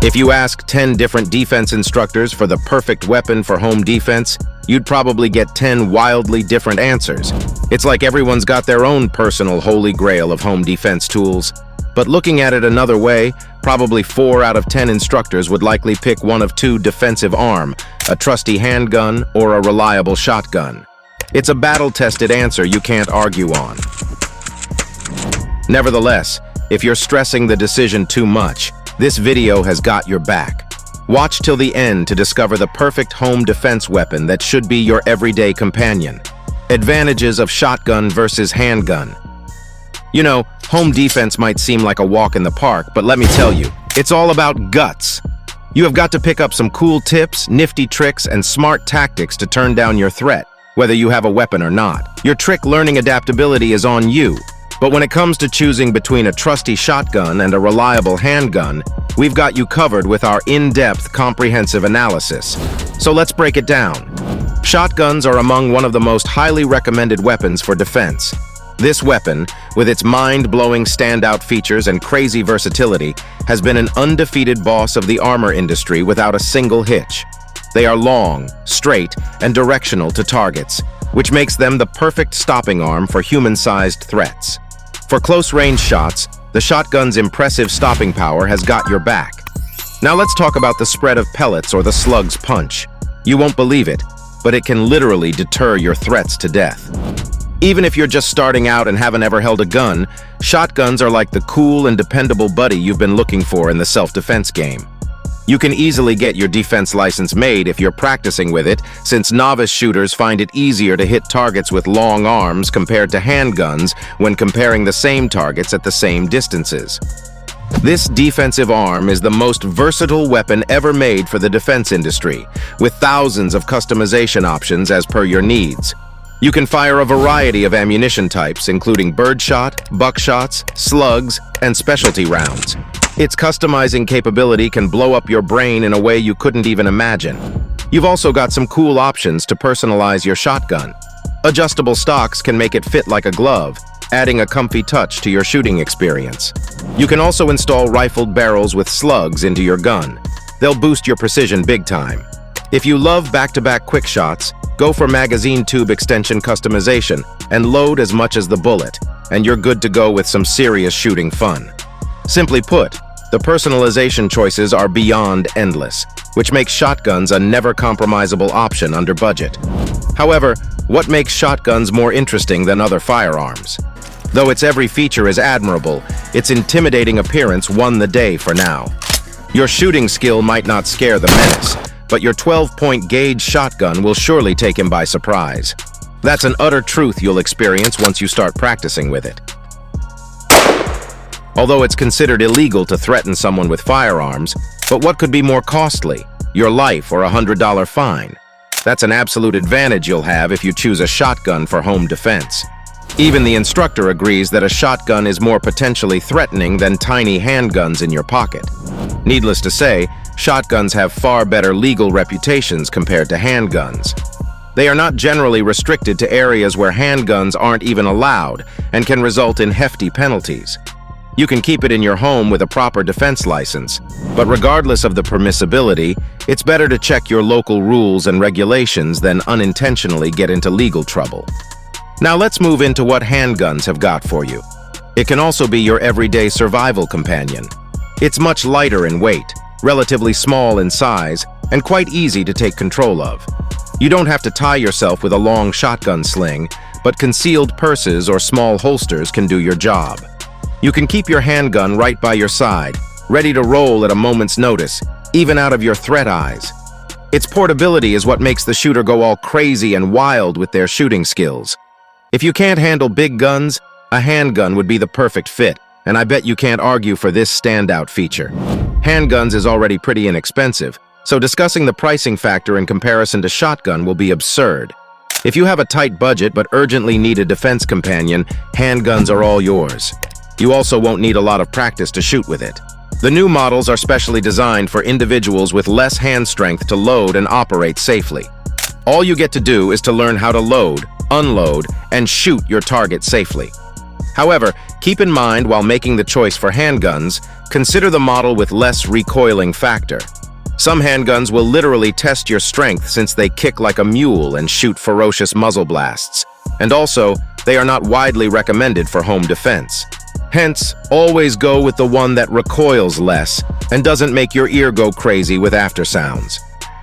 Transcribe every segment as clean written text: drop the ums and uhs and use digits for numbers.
If you ask 10 different defense instructors for the perfect weapon for home defense, you'd probably get 10 wildly different answers. It's like everyone's got their own personal holy grail of home defense tools. But looking at it another way, probably 4 out of 10 instructors would likely pick one of two: defensive arm, a trusty handgun, or a reliable shotgun. It's a battle-tested answer you can't argue on. Nevertheless, if you're stressing the decision too much, this video has got your back. Watch till the end to discover the perfect home defense weapon that should be your everyday companion. Advantages of shotgun versus handgun. You know, home defense might seem like a walk in the park, but let me tell you, it's all about guts. You have got to pick up some cool tips, nifty tricks, and smart tactics to turn down your threat, whether you have a weapon or not. Your trick learning adaptability is on you. But when it comes to choosing between a trusty shotgun and a reliable handgun, we've got you covered with our in-depth, comprehensive analysis. So let's break it down. Shotguns are among one of the most highly recommended weapons for defense. This weapon, with its mind-blowing standout features and crazy versatility, has been an undefeated boss of the armor industry without a single hitch. They are long, straight, and directional to targets, which makes them the perfect stopping arm for human-sized threats. For close-range shots, the shotgun's impressive stopping power has got your back. Now let's talk about the spread of pellets or the slug's punch. You won't believe it, but it can literally deter your threats to death. Even if you're just starting out and haven't ever held a gun, shotguns are like the cool and dependable buddy you've been looking for in the self-defense game. You can easily get your defense license made if you're practicing with it, since novice shooters find it easier to hit targets with long arms compared to handguns when comparing the same targets at the same distances. This defensive arm is the most versatile weapon ever made for the defense industry, with thousands of customization options as per your needs. You can fire a variety of ammunition types, including birdshot, buckshots, slugs, and specialty rounds. Its customizing capability can blow up your brain in a way you couldn't even imagine. You've also got some cool options to personalize your shotgun. Adjustable stocks can make it fit like a glove, adding a comfy touch to your shooting experience. You can also install rifled barrels with slugs into your gun. They'll boost your precision big time. If you love back-to-back quick shots, go for magazine tube extension customization and load as much as the bullet, and you're good to go with some serious shooting fun. Simply put, the personalization choices are beyond endless, which makes shotguns a never-compromisable option under budget. However, what makes shotguns more interesting than other firearms? Though its every feature is admirable, its intimidating appearance won the day for now. Your shooting skill might not scare the menace, but your 12-point Guage shotgun will surely take him by surprise. That's an utter truth you'll experience once you start practicing with it. Although it's considered illegal to threaten someone with firearms, but what could be more costly? Your life or a $100 fine? That's an absolute advantage you'll have if you choose a shotgun for home defense. Even the instructor agrees that a shotgun is more potentially threatening than tiny handguns in your pocket. Needless to say, shotguns have far better legal reputations compared to handguns. They are not generally restricted to areas where handguns aren't even allowed and can result in hefty penalties. You can keep it in your home with a proper defense license, but regardless of the permissibility, it's better to check your local rules and regulations than unintentionally get into legal trouble. Now let's move into what handguns have got for you. It can also be your everyday survival companion. It's much lighter in weight, relatively small in size, and quite easy to take control of. You don't have to tie yourself with a long shotgun sling, but concealed purses or small holsters can do your job. You can keep your handgun right by your side, ready to roll at a moment's notice, even out of your threat eyes. Its portability is what makes the shooter go all crazy and wild with their shooting skills. If you can't handle big guns, a handgun would be the perfect fit, and I bet you can't argue for this standout feature. Handguns is already pretty inexpensive, so discussing the pricing factor in comparison to shotgun will be absurd. If you have a tight budget but urgently need a defense companion, handguns are all yours. You also won't need a lot of practice to shoot with it. The new models are specially designed for individuals with less hand strength to load and operate safely. All you get to do is to learn how to load, unload, and shoot your target safely. However, keep in mind while making the choice for handguns, Consider the model with less recoiling factor. Some handguns will literally test your strength since they kick like a mule and shoot ferocious muzzle blasts. And also, they are not widely recommended for home defense. Hence, always go with the one that recoils less and doesn't make your ear go crazy with aftersounds.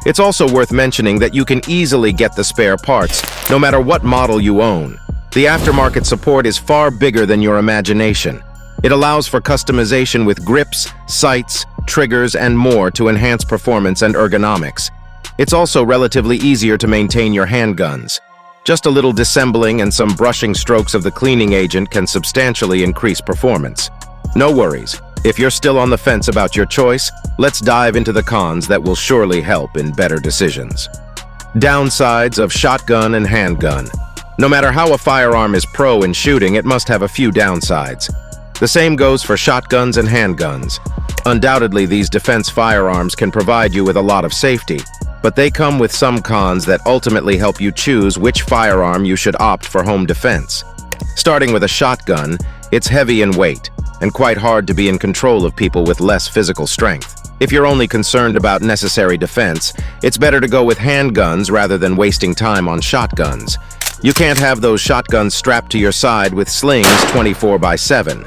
It's also worth mentioning that you can easily get the spare parts, no matter what model you own. The aftermarket support is far bigger than your imagination. It allows for customization with grips, sights, triggers, and more to enhance performance and ergonomics. It's also relatively easier to maintain your handguns. Just a little disassembling and some brushing strokes of the cleaning agent can substantially increase performance. No worries. If you're still on the fence about your choice, let's dive into the cons that will surely help in better decisions. Downsides of shotgun and handgun. No matter how a firearm is pro in shooting, it must have a few downsides. The same goes for shotguns and handguns. Undoubtedly, these defense firearms can provide you with a lot of safety, but they come with some cons that ultimately help you choose which firearm you should opt for home defense. Starting with a shotgun, it's heavy in weight and quite hard to be in control of people with less physical strength. If you're only concerned about necessary defense, it's better to go with handguns rather than wasting time on shotguns. You can't have those shotguns strapped to your side with slings 24/7.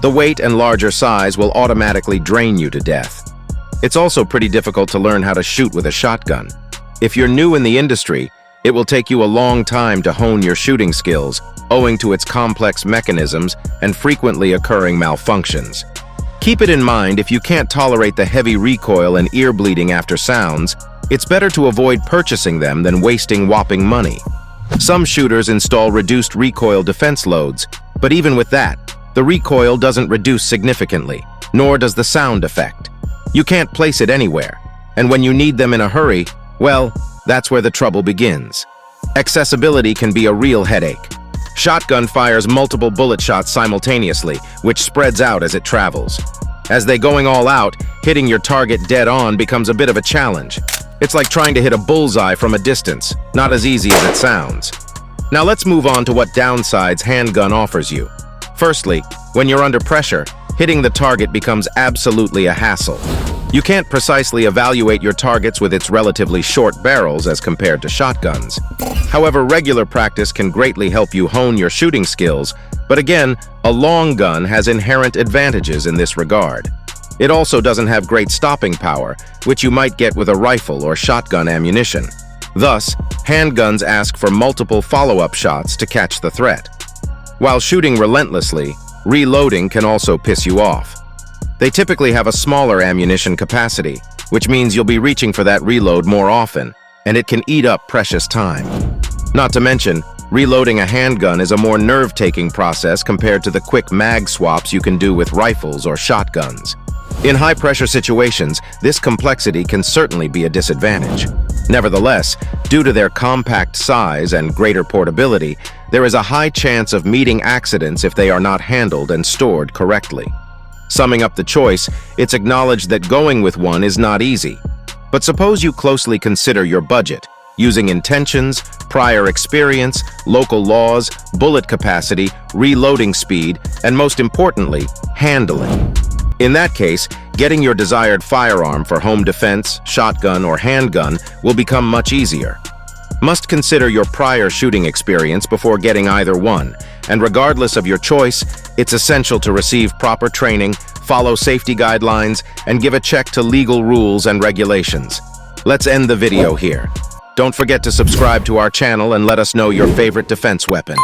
The weight and larger size will automatically drain you to death. It's also pretty difficult to learn how to shoot with a shotgun. If you're new in the industry, it will take you a long time to hone your shooting skills, owing to its complex mechanisms and frequently occurring malfunctions. Keep it in mind, if you can't tolerate the heavy recoil and ear bleeding after sounds, it's better to avoid purchasing them than wasting whopping money. Some shooters install reduced recoil defense loads, but even with that, the recoil doesn't reduce significantly, nor does the sound effect. You can't place it anywhere, and when you need them in a hurry, well, that's where the trouble begins. Accessibility can be a real headache. Shotgun fires multiple bullet shots simultaneously, which spreads out as it travels. As they going all out, hitting your target dead on becomes a bit of a challenge. It's like trying to hit a bullseye from a distance, not as easy as it sounds. Now let's move on to what downsides handgun offers you. Firstly, when you're under pressure, hitting the target becomes absolutely a hassle. You can't precisely evaluate your targets with its relatively short barrels as compared to shotguns. However, regular practice can greatly help you hone your shooting skills, but again, a long gun has inherent advantages in this regard. It also doesn't have great stopping power, which you might get with a rifle or shotgun ammunition. Thus, handguns ask for multiple follow-up shots to catch the threat. While shooting relentlessly, reloading can also piss you off. They typically have a smaller ammunition capacity, which means you'll be reaching for that reload more often, and it can eat up precious time. Not to mention, reloading a handgun is a more nerve-taking process compared to the quick mag swaps you can do with rifles or shotguns. In high-pressure situations, this complexity can certainly be a disadvantage. Nevertheless, due to their compact size and greater portability, there is a high chance of meeting accidents if they are not handled and stored correctly. Summing up the choice, it's acknowledged that going with one is not easy. But suppose you closely consider your budget, using intentions, prior experience, local laws, bullet capacity, reloading speed, and most importantly, handling. In that case, getting your desired firearm for home defense, shotgun, or handgun will become much easier. Must consider your prior shooting experience before getting either one, and regardless of your choice, it's essential to receive proper training, follow safety guidelines, and give a check to legal rules and regulations. Let's end the video here. Don't forget to subscribe to our channel and let us know your favorite defense weapon.